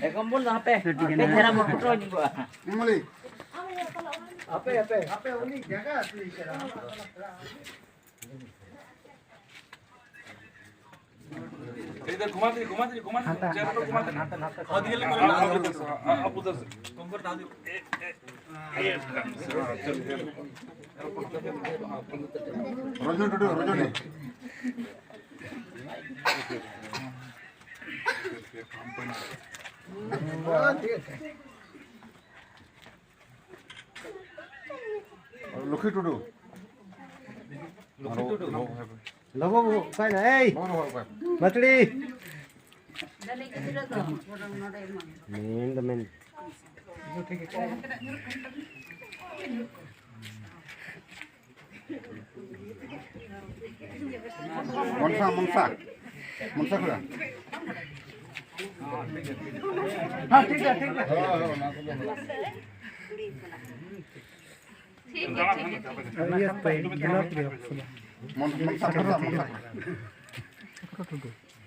Ekam pun apa? Cara mau foto juga. Mali. Apa uni jaga asli cara. इधर घुमा दे chair पर घुमा दे हाथ ये ले आप उधर से कंफर्ट आ दो रोजो टुडू रोजो ने लखी टुडू लोगो काय नाही मछली मेन मनसा खुला हां ठीक है ये पे गिलास ले मनसा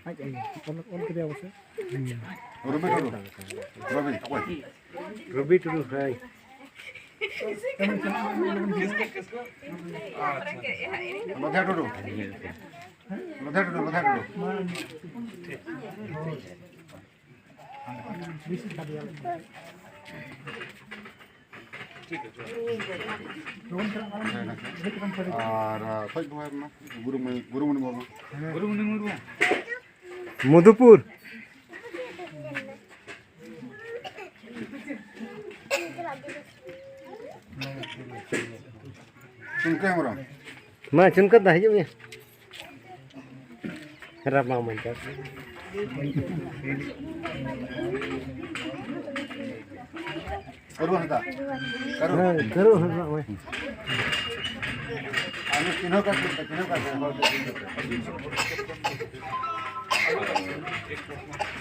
on ke dia bose Ruby Tudu है किसको लथा टुडू ठीक है और कोई है ना गुरुमणि मुर्मू मधुपुर सुनके हमरा मैं चुनकर दा हिजु रमा मन का करू हता करो हरमा मैं आने चिन्ह का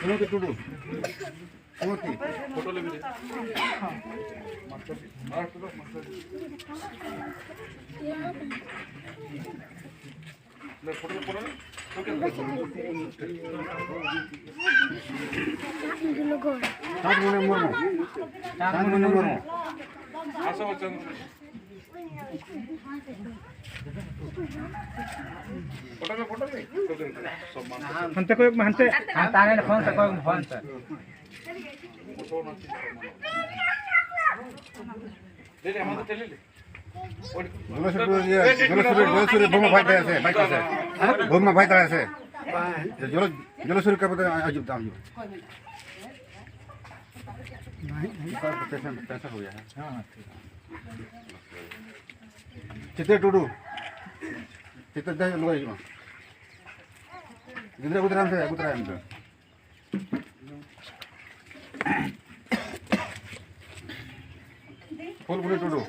सुनो के टुडू सुनती फोटो ले भी दे ले फोटो फोटो सात मुने मुर्मू आशा बच्चन फोटो ले सम्मान हंते कोई हंते ताने फोन से कोई फोन से ले ले हम तो ले ले जलसूरी भूमा भाई से बाइक से भूमा भाई तरह से जलसूरी का पता अजब दाम जो पैसा हो गया है चित्ते टुडू चित्ते दे लोग जिधर उधर से फूल बुरी टुडू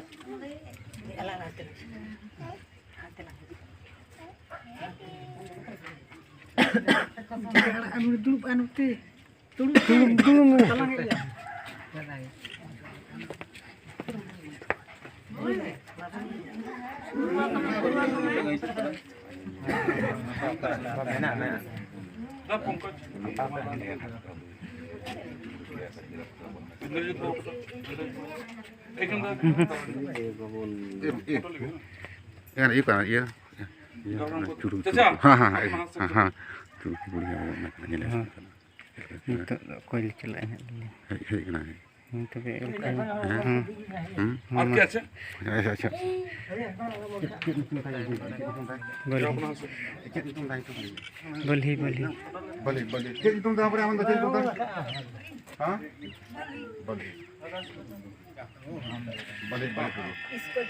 हाँ कोई चला है तबे आप क्या अच्छा अच्छा बोली के तुम दा पर आमंद तुम दा हां बोली इसको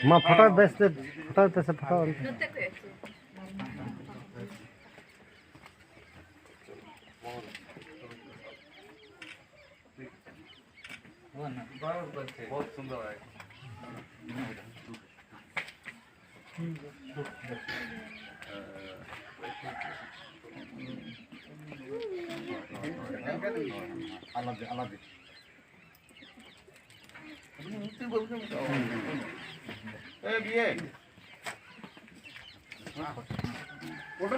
मां फटा बेस्ट फटा से फटा बहुत सुंदर है अलग फोटो